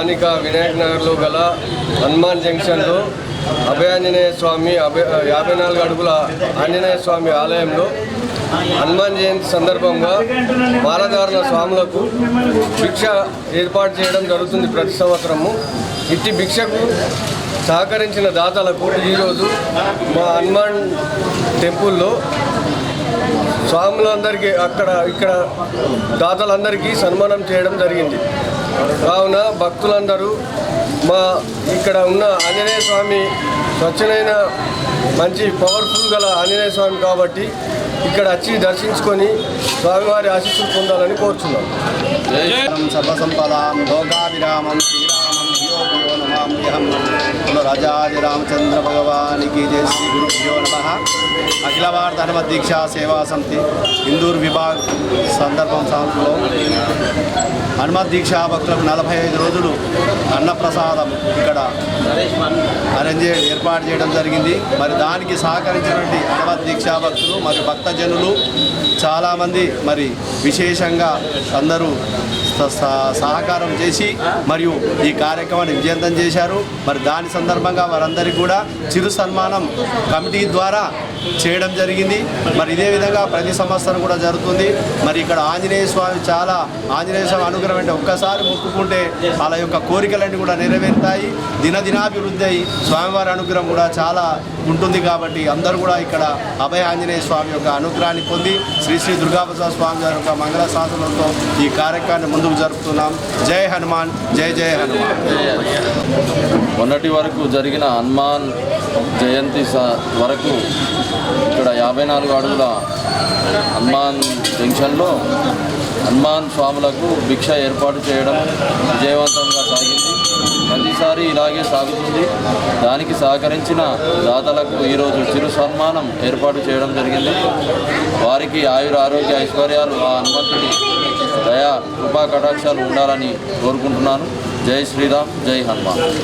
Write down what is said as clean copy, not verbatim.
స్థానిక వినాయక్ నగర్లో గల హనుమాన్ జంక్షన్లో అభయాంజనేయ స్వామి 54 అడుగుల ఆంజనేయ స్వామి ఆలయంలో హనుమాన్ జయంతి సందర్భంగా మాలధారణ స్వాములకు భిక్ష ఏర్పాటు చేయడం జరుగుతుంది ప్రతి సంవత్సరము. ఇట్టి భిక్షకు సహకరించిన దాతలకు ఈరోజు మా హనుమాన్ టెంపుల్లో స్వాములందరికీ ఇక్కడ దాతలందరికీ సన్మానం చేయడం జరిగింది. కావున భక్తులందరూ మా ఇక్కడ ఉన్న ఆంజనేయ స్వామి స్వచ్ఛమైన మంచి పవర్ఫుల్ గల ఆంజనేయ స్వామి కాబట్టి ఇక్కడ వచ్చి దర్శించుకొని స్వామివారి ఆశీస్సులు పొందాలని కోరుచున్నాం. సర్వసంపదాం లోకాభిరామం శ్రీరామం యోగో నమామ్యహం రాజాది రామచంద్ర భగవానికి జై. శ్రీ గురుభ్యో నమః. అఖిల భారత హనుమత్ దీక్షా సేవా సమితి ఇందూర్ విభాగ్ సందర్భంలో హనుమత్ దీక్షా భక్తులకు 45 రోజులు అన్నప్రసాదం ఇక్కడ ఏర్పాటు చేయడం జరిగింది. మరి దానికి సహకరించినటువంటి హనుమత్ దీక్షా భక్తులు మరి భక్తజనులు చాలామంది మరి విశేషంగా అందరూ సహకారం చేసి మరియు ఈ కార్యక్రమాన్ని విజయవంతం చేశారు. మరి దాని సందర్భంగా వారందరికీ కూడా చిరు సన్మానం కమిటీ ద్వారా చేయడం జరిగింది. మరి ఇదే విధంగా ప్రతి సంవత్సరం కూడా జరుగుతుంది. మరి ఇక్కడ ఆంజనేయ స్వామి ఆంజనేయ స్వామి అనుగ్రహం అంటే ఒక్కసారి మొక్కుకుంటే వాళ్ళ యొక్క కోరికలన్నీ కూడా నెరవేరుతాయి, దినదినాభివృద్ధి అయ్యి స్వామివారి అనుగ్రహం కూడా చాలా ఉంటుంది. కాబట్టి అందరూ కూడా ఇక్కడ అభయ ఆంజనేయ స్వామి యొక్క అనుగ్రహాన్ని పొంది శ్రీ శ్రీ దుర్గాప్రసాద స్వామి గారి యొక్క మంగళ శాసనంతో ఈ కార్యక్రమాన్ని ముందుకు జరుపుతున్నాం. జై హనుమాన్, జై జై హనుమాన్. మొన్నటి వరకు జరిగిన హనుమాన్ జయంతి వరకు ఇక్కడ 54 అడుగుల హనుమాన్ జంక్షన్లో హనుమాన్ స్వాములకు భిక్ష ఏర్పాటు చేయడం విజయవంతంగా సాగింది. ప్రతిసారి ఇలాగే సాగుతుంది. దానికి సహకరించిన దాతలకు ఈరోజు చిరు సన్మానం ఏర్పాటు చేయడం జరిగింది. వారికి ఆయుర ఆరోగ్య ఐశ్వర్యాలు ఆ హనుమంతుడి దయా కృపా కటాక్షాలు ఉండాలని కోరుకుంటున్నాను. జై శ్రీరామ్, జై హనుమాన్.